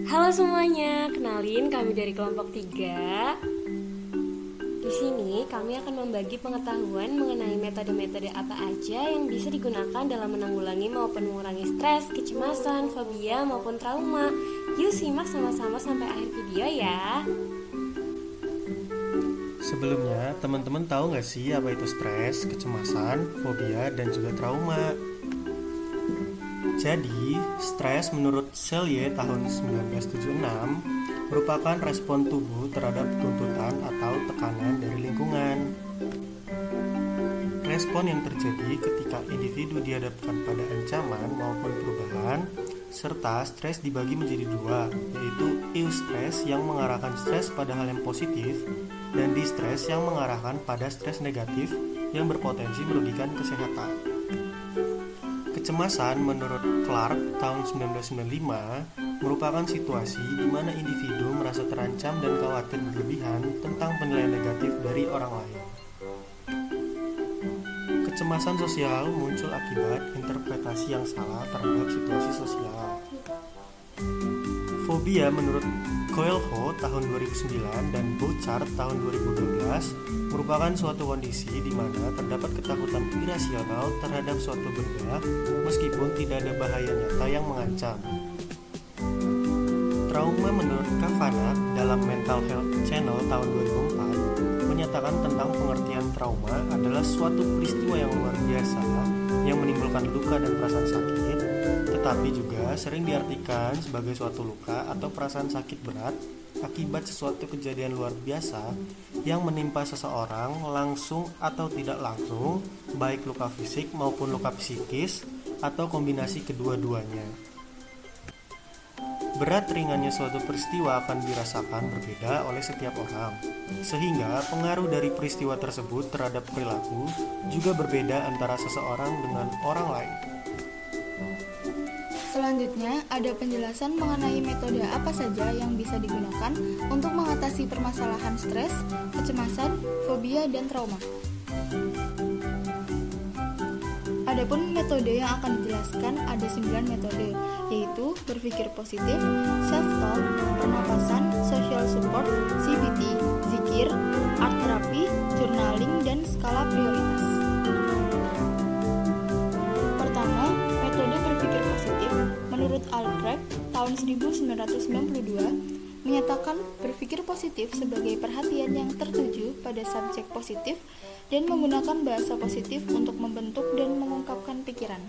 Halo semuanya, kenalin kami dari kelompok 3. Di sini kami akan membagi pengetahuan mengenai metode-metode apa aja yang bisa digunakan dalam menanggulangi maupun mengurangi stres, kecemasan, fobia maupun trauma. Yuk simak sama-sama sampai akhir video ya. Sebelumnya, teman-teman tahu nggak sih apa itu stres, kecemasan, fobia, dan juga trauma? Jadi, stres menurut Selye tahun 1976 merupakan respon tubuh terhadap tuntutan atau tekanan dari lingkungan. Respon yang terjadi ketika individu dihadapkan pada ancaman maupun perubahan, serta stres dibagi menjadi dua, yaitu eustress yang mengarahkan stres pada hal yang positif dan distress yang mengarahkan pada stres negatif yang berpotensi merugikan kesehatan. Kecemasan menurut Clark tahun 1995 merupakan situasi di mana individu merasa terancam dan khawatir berlebihan tentang penilaian negatif dari orang lain. Kecemasan sosial muncul akibat interpretasi yang salah terhadap situasi sosial. Fobia menurut Coelho tahun 2009 dan Bouchard tahun 2012 merupakan suatu kondisi di mana terdapat ketakutan irasional terhadap suatu benda meskipun tidak ada bahaya nyata yang mengancam. Trauma menurut Kavanagh dalam Mental Health Channel tahun 2004 menyatakan tentang pengertian trauma adalah suatu peristiwa yang luar biasa yang menimbulkan luka dan perasaan sakit, tetapi juga sering diartikan sebagai suatu luka atau perasaan sakit berat akibat sesuatu kejadian luar biasa yang menimpa seseorang langsung atau tidak langsung, baik luka fisik maupun luka psikis atau kombinasi kedua-duanya. Berat ringannya suatu peristiwa akan dirasakan berbeda oleh setiap orang, sehingga pengaruh dari peristiwa tersebut terhadap perilaku juga berbeda antara seseorang dengan orang lain. Selanjutnya, ada penjelasan mengenai metode apa saja yang bisa digunakan untuk mengatasi permasalahan stres, kecemasan, fobia, dan trauma. Adapun metode yang akan dijelaskan ada 9 metode, yaitu berpikir positif, self-talk, pernapasan, social support, CBT, zikir, art therapy, journaling, dan skala prioritas. Pertama, metode berpikir positif menurut Albrecht tahun 1992 menyatakan berpikir positif sebagai perhatian yang tertuju pada subjek positif dan menggunakan bahasa positif untuk membentuk dan mengungkapkan pikiran.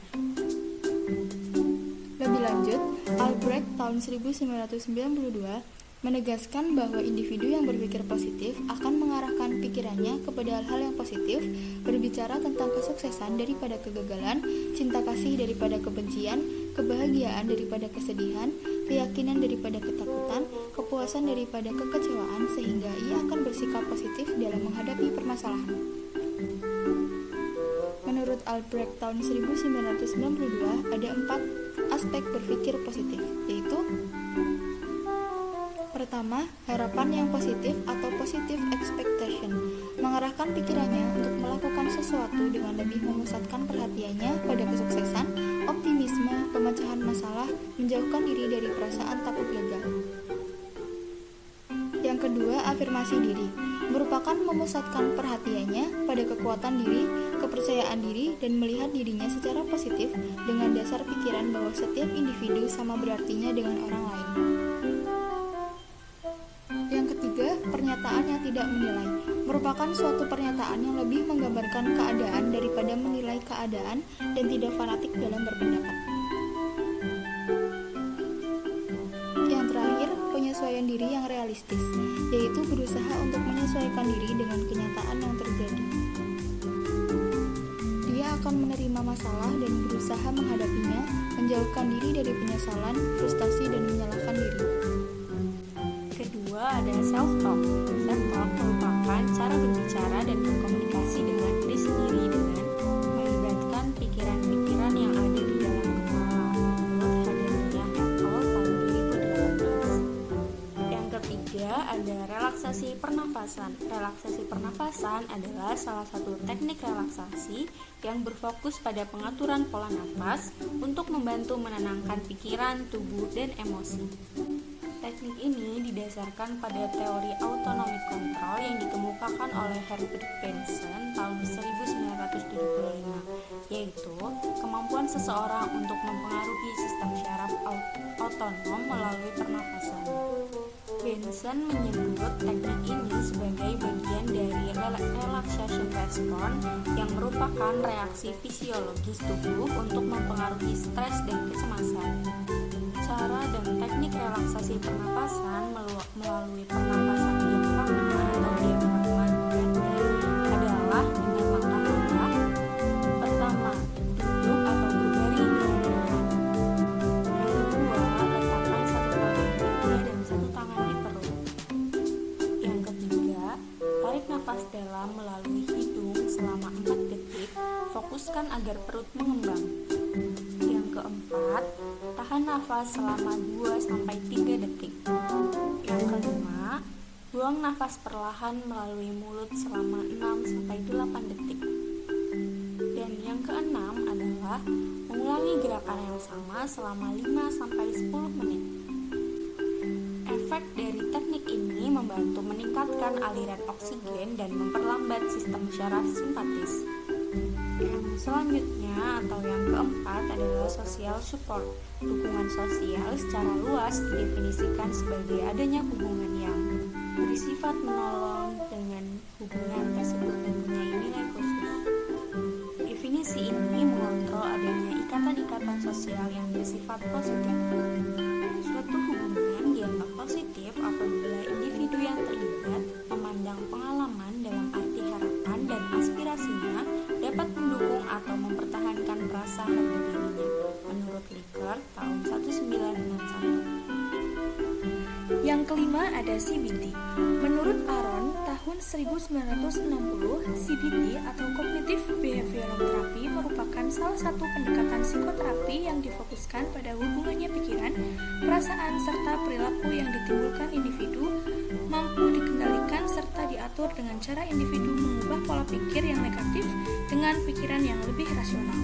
Lebih lanjut, Albrecht tahun 1992 menegaskan bahwa individu yang berpikir positif akan mengarahkan pikirannya kepada hal-hal yang positif, berbicara tentang kesuksesan daripada kegagalan, cinta kasih daripada kebencian, kebahagiaan daripada kesedihan, keyakinan daripada ketakutan, kepuasan daripada kekecewaan, sehingga ia akan bersikap positif dalam menghadapi permasalahan. Menurut Albrecht tahun 1992 ada 4 aspek berpikir positif, yaitu pertama, harapan yang positif atau positive expectation, mengarahkan pikirannya untuk melakukan sesuatu dengan lebih memusatkan perhatiannya pada kesuksesan, optimisme, pemecahan masalah, menjauhkan diri dari perasaan takut gagal. Yang kedua, afirmasi diri, merupakan memusatkan perhatiannya pada kekuatan diri, kepercayaan diri, dan melihat dirinya secara positif dengan dasar pikiran bahwa setiap individu sama berartinya dengan orang lain. Yang ketiga, pernyataan yang tidak menilai, merupakan suatu pernyataan yang lebih menggambarkan keadaan daripada menilai keadaan dan tidak fanatik dalam berpendapat. Yang terakhir, penyesuaian diri yang realistis, yaitu berusaha untuk menyesuaikan diri dengan kenyataan yang terjadi. Dia akan menerima masalah dan berusaha menghadapinya, menjauhkan diri dari penyesalan, frustasi, dan menyalahkan diri. Kedua ada self-talk. Self-talk merupakan cara berbicara dan berkomunikasi dengan diri sendiri dengan melibatkan pikiran-pikiran yang ada di dalam kepala menurut Hadamiyah et al. Tahun 2018. Yang ketiga ada relaksasi pernafasan. Relaksasi pernafasan adalah salah satu teknik relaksasi yang berfokus pada pengaturan pola nafas untuk membantu menenangkan pikiran, tubuh, dan emosi. Teknik ini didasarkan pada teori autonomic control yang dikemukakan oleh Herbert Benson tahun 1975, yaitu kemampuan seseorang untuk mempengaruhi sistem syaraf otonom melalui pernafasan. Benson menyebut teknik ini sebagai bagian dari relaxation response yang merupakan reaksi fisiologis tubuh untuk mempengaruhi stres dan kecemasan. Cara dan teknik relaksasi pernapasan melalui pernapasan diafragma atau diafragma diafragmatik adalah dengan langkah-langkah. Pertama, duduk atau berbaring dengan nyaman. Yang kedua, letakkan satu tangan di dada dan satu tangan di perut. Yang ketiga, tarik nafas dalam melalui hidung selama 4 detik. Fokuskan agar perut mengembang. Yang keempat, tahan nafas selama 2-3 detik. Yang kelima, buang nafas perlahan melalui mulut selama 6-8 detik. Dan yang keenam adalah mengulangi gerakan yang sama selama 5-10 menit. Efek dari teknik ini membantu meningkatkan aliran oksigen dan memperlambat sistem syaraf simpatis. Yang selanjutnya atau yang keempat adalah social support. Dukungan sosial secara luas didefinisikan sebagai adanya hubungan yang bersifat menolong dengan hubungan tersebut mempunyai nilai khusus. Definisi ini mengontrol adanya ikatan-ikatan sosial yang bersifat positif. Suatu hubungan dianggap positif apabila individu yang terlibat memandang pengalaman dalam arti harapan dan aspirasinya dapat mendukung atau mempertahankan rasa harga dirinya, menurut Likert tahun 1961. Yang kelima ada CBT. Menurut Aron tahun 1960, CBT atau Cognitive Behavioral Therapy merupakan salah satu pendekatan psikoterapi yang difokuskan pada hubungannya pikiran, perasaan, serta perilaku yang ditimbulkan individu, mampu dikendalikan serta diatur dengan cara individu mengubah pola pikir yang negatif dengan pikiran yang lebih rasional.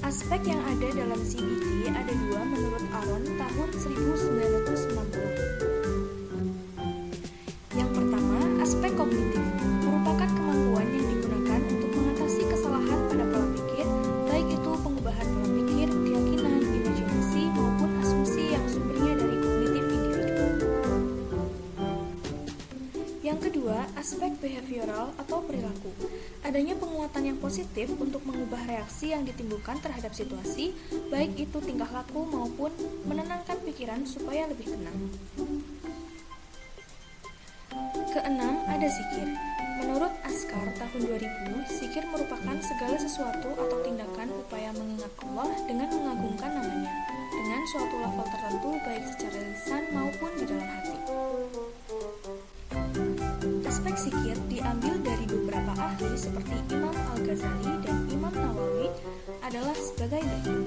Aspek yang ada dalam CBT ada 2 menurut Aron tahun 1990. Yang pertama, aspek kognitif merupakan kemampuan yang digunakan untuk mengatasi kesalahan pada pola pikir, baik itu pengubahan pola pikir, keyakinan, imajinasi, maupun asumsi yang sumbernya dari kognitif individu. Yang kedua, aspek behavioral atau perilaku. Adanya penguatan yang positif untuk mengubah reaksi yang ditimbulkan terhadap situasi, baik itu tingkah laku maupun menenangkan pikiran supaya lebih tenang. Keenam, ada zikir. Menurut Askar tahun 2000, zikir merupakan segala sesuatu atau tindakan upaya mengingat Allah dengan mengagungkan namanya, dengan suatu level tertentu baik secara lisan maupun di dalam hati. Aspek zikir diambil dari beberapa ahli seperti Imam Al-Ghazali dan Imam Nawawi adalah sebagai berikut.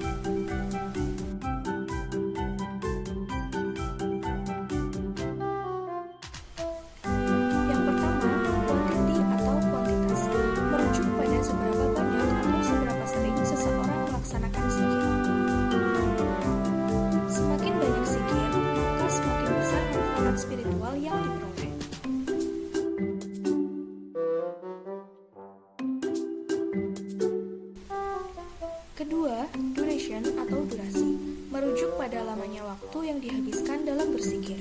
Yang pertama, quantity atau kuantitas, merujuk pada seberapa banyak atau seberapa sering seseorang melaksanakan zikir. Semakin banyak zikir, maka semakin besar manfaat spiritual yang diperoleh. Kedua, duration atau durasi, merujuk pada lamanya waktu yang dihabiskan dalam berzikir.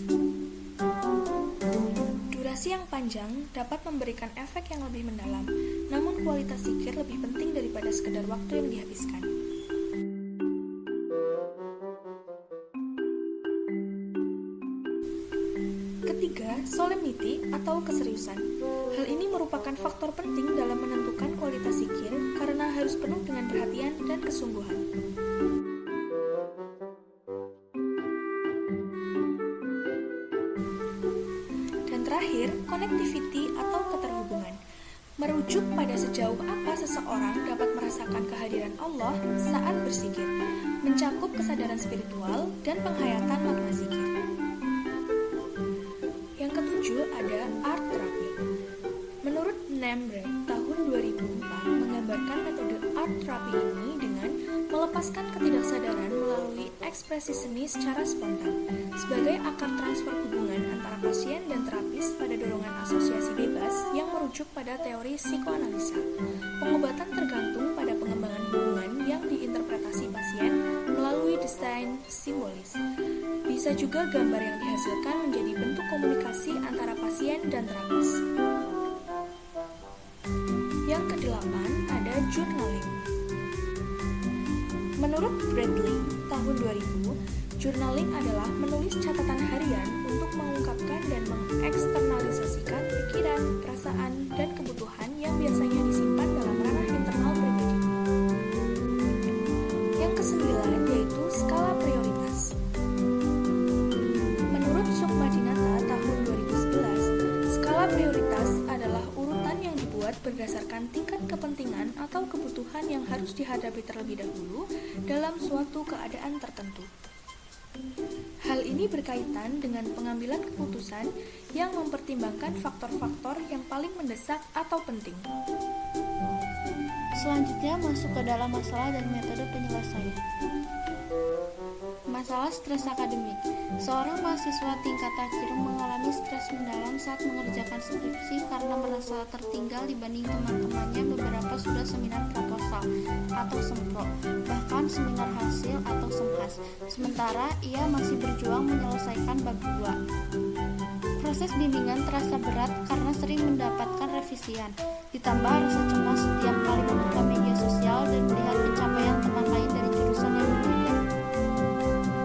Durasi yang panjang dapat memberikan efek yang lebih mendalam, namun kualitas zikir lebih penting daripada sekedar waktu yang dihabiskan. Ketiga, solemnity atau keseriusan. Hal ini merupakan faktor penting dalam menentukan kualitas zikir karena harus penuh dengan perhatian dan kesungguhan. Dan terakhir, connectivity atau keterhubungan, merujuk pada sejauh apa seseorang dapat merasakan kehadiran Allah saat berzikir, mencakup kesadaran spiritual dan penghayatan makna zikir. Yang ketujuh ada art therapy. Menurut Nembre tahun 2004 menggambarkan metode art therapy ini dengan melepaskan ketidaksadaran melalui ekspresi seni secara spontan sebagai akar transfer hubungan antara pasien dan terapis pada dorongan asosiasi bebas yang merujuk pada teori psikoanalisa. Pengobatan tergantung pada pengembangan hubungan yang diinterpretasi pasien melalui desain simbolis. Bisa juga gambar yang dihasilkan menjadi bentuk komunikasi antara pasien dan terapis. Yang kedelapan ada journaling. Menurut Bradley, tahun 2000, journaling adalah menulis catatan harian untuk mengungkapkan dan mengeksternalisasikan pikiran, perasaan, dan kebutuhan yang biasanya disimpan dalam ranah internal pribadi. Yang kesembilan yaitu skala prioritas. Menurut Sukmadinata tahun 2011, skala prioritas adalah urutan yang dibuat berdasarkan tingkat kepentingan atau kebutuhan yang harus dihadapi terlebih dahulu dalam suatu keadaan tertentu. Hal ini berkaitan dengan pengambilan keputusan yang mempertimbangkan faktor-faktor yang paling mendesak atau penting. Selanjutnya masuk ke dalam masalah dan metode penyelesaian. Masalah stres akademik. Seorang mahasiswa tingkat akhir mengalami stres mendalam saat mengerjakan skripsi karena merasa tertinggal dibanding teman-temannya. Beberapa sudah seminar proposal atau sempro, bahkan seminar hasil atau semhas. Sementara ia masih berjuang menyelesaikan bab 2. Proses bimbingan terasa berat karena sering mendapatkan revisian, ditambah rasa cemas setiap kali membuka media sosial dan melihat pencapaian teman lain dari jurusan yang berbeda.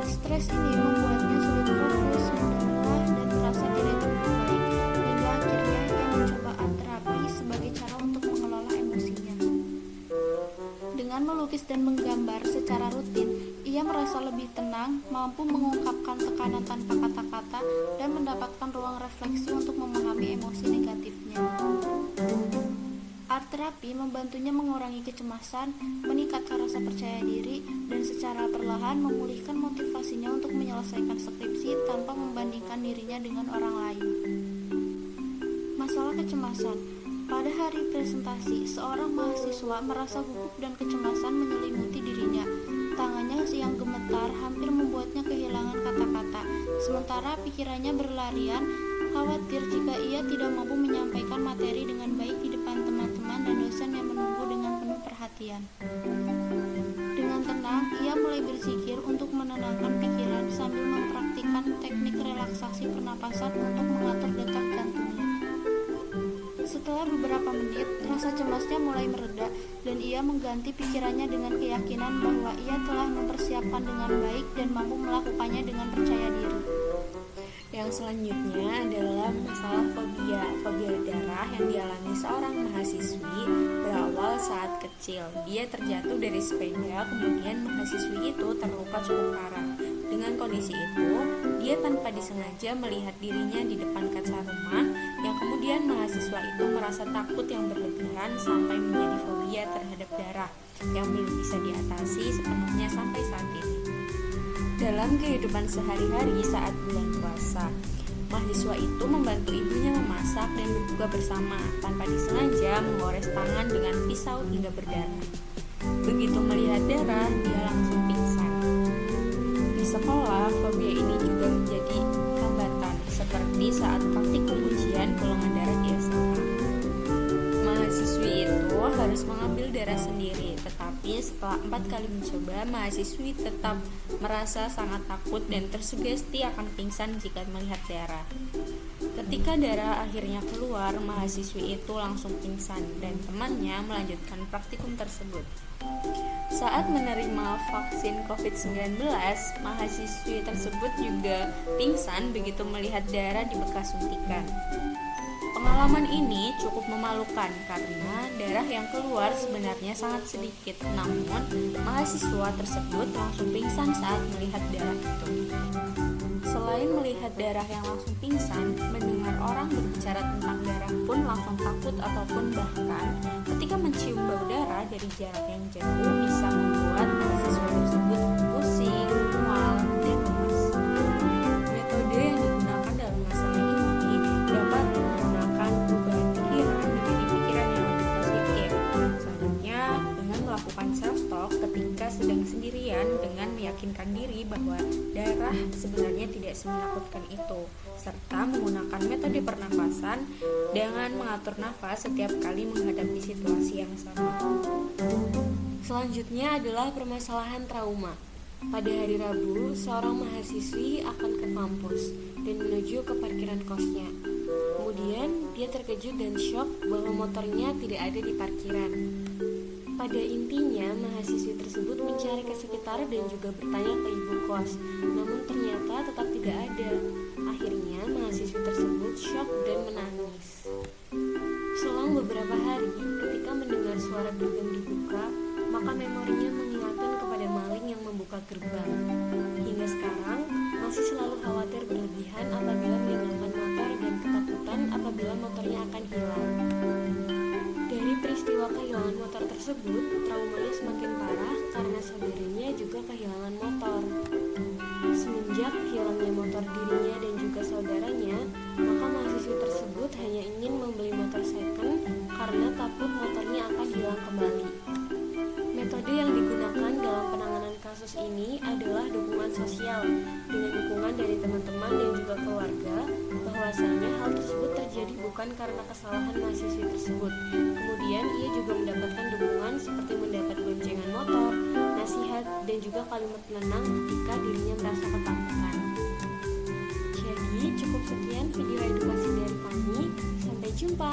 Stres ini membuatnya sulit fokus, mudah lelah, dan merasa tidak cukup baik, hingga akhirnya ia mencoba art terapi sebagai cara untuk mengelola emosinya. Dengan melukis dan menggambar secara rutin, ia merasa lebih tenang, mampu mengungkapkan tekanan tanpa kata-kata, dan mendapatkan ruang refleksi untuk memahami emosi negatifnya. Art terapi membantunya mengurangi kecemasan, meningkatkan rasa percaya diri, dan secara perlahan memulihkan motivasinya untuk menyelesaikan skripsi tanpa membandingkan dirinya dengan orang lain. Masalah kecemasan. Pada hari presentasi, seorang mahasiswa merasa gugup dan kecemasan menyelimuti dirinya. Tangannya yang gemetar hampir membuatnya kehilangan kata-kata, sementara pikirannya berlarian, khawatir jika ia tidak mampu menyampaikan materi dengan baik di depan teman-teman dan dosen yang menunggu dengan penuh perhatian. Dengan tenang, ia mulai berzikir untuk menenangkan pikiran sambil mempraktikkan teknik relaksasi pernapasan untuk mengatur detak jantungnya. Setelah beberapa menit, rasa cemasnya mulai mereda dan ia mengganti pikirannya dengan keyakinan bahwa ia telah mempersiapkan dengan baik dan mampu melakukannya dengan percaya diri. Yang selanjutnya adalah masalah fobia darah yang dialami seorang mahasiswi berawal saat kecil. Dia terjatuh dari sepeda, kemudian mahasiswi itu terluka cukup parah. Dengan kondisi itu, dia tanpa disengaja melihat dirinya di depan kaca rumah, yang kemudian mahasiswa itu merasa takut yang berlebihan sampai menjadi fobia terhadap darah yang belum bisa diatasi sepenuhnya sampai saat ini. Dalam kehidupan sehari-hari saat bulan puasa, mahasiswa itu membantu ibunya memasak dan berbuka bersama, tanpa disengaja menggores tangan dengan pisau hingga berdarah. Begitu melihat darah, dia langsung pingsan. Di sekolah, fobia ini juga menjadi hambatan, seperti saat praktikum ujian golongan darah di SMA. Mahasiswi itu harus mengambil darah sendiri, tetapi setelah 4 kali mencoba, mahasiswi tetap merasa sangat takut dan tersugesti akan pingsan jika melihat darah. Ketika darah akhirnya keluar, mahasiswi itu langsung pingsan dan temannya melanjutkan praktikum tersebut. Saat menerima vaksin COVID-19, mahasiswi tersebut juga pingsan begitu melihat darah di bekas suntikan. Pengalaman ini cukup memalukan karena darah yang keluar sebenarnya sangat sedikit, namun mahasiswa tersebut langsung pingsan saat melihat darah itu. Selain melihat darah yang langsung pingsan, mendengar orang berbicara tentang darah pun langsung takut ataupun bahkan ketika mencium bau darah dari jarak yang jauh bisa membuat mahasiswa tersebut pusing, mual, dan lemas. Metode yang digunakan dalam masalah ini dapat menggunakan perubahan pikiran menjadi pikiran yang lebih positif. Selanjutnya, dengan melakukan self-talk ketika sedang sendirian dengan meyakinkan diri bahwa darah sebenarnya tidak semenakutkan itu, serta menggunakan metode pernafasan dengan mengatur nafas setiap kali menghadapi situasi yang sama. Selanjutnya adalah permasalahan trauma. Pada hari Rabu, seorang mahasiswi akan ke kampus dan menuju ke parkiran kosnya. Kemudian, dia terkejut dan syok bahwa motornya tidak ada di parkiran. Pada intinya, mahasiswi tersebut mencari ke sekitar dan juga bertanya ke ibu kos, namun ternyata tetap tidak ada. Akhirnya, mahasiswi tersebut syok dan menangis. Selang beberapa hari, ketika mendengar suara gerbang dibuka, maka memorinya mengingatkan kepada maling yang membuka gerbang. Hingga sekarang, masih selalu khawatir berlebihan apabila meninggalkan motor dan ketakutan apabila motornya akan hilang. Dari peristiwa kehilangan motor tersebut, traumanya semakin parah karena saudaranya juga kehilangan motor. Semenjak hilangnya motor dirinya dan juga saudaranya, maka mahasiswa tersebut hanya ingin membeli motor second karena takut motornya akan hilang kembali. Metode yang digunakan dalam penanganan kasus ini adalah dukungan sosial dengan dukungan dari teman-teman dan juga keluarga, bahwasanya hal tersebut terjadi bukan karena kesalahan mahasiswi tersebut. Kemudian ia juga mendapatkan dukungan seperti mendapat goncengan motor, nasihat, dan juga kalimat penenang ketika dirinya merasa ketakutan. Jadi cukup sekian video edukasi dari kami. Sampai jumpa.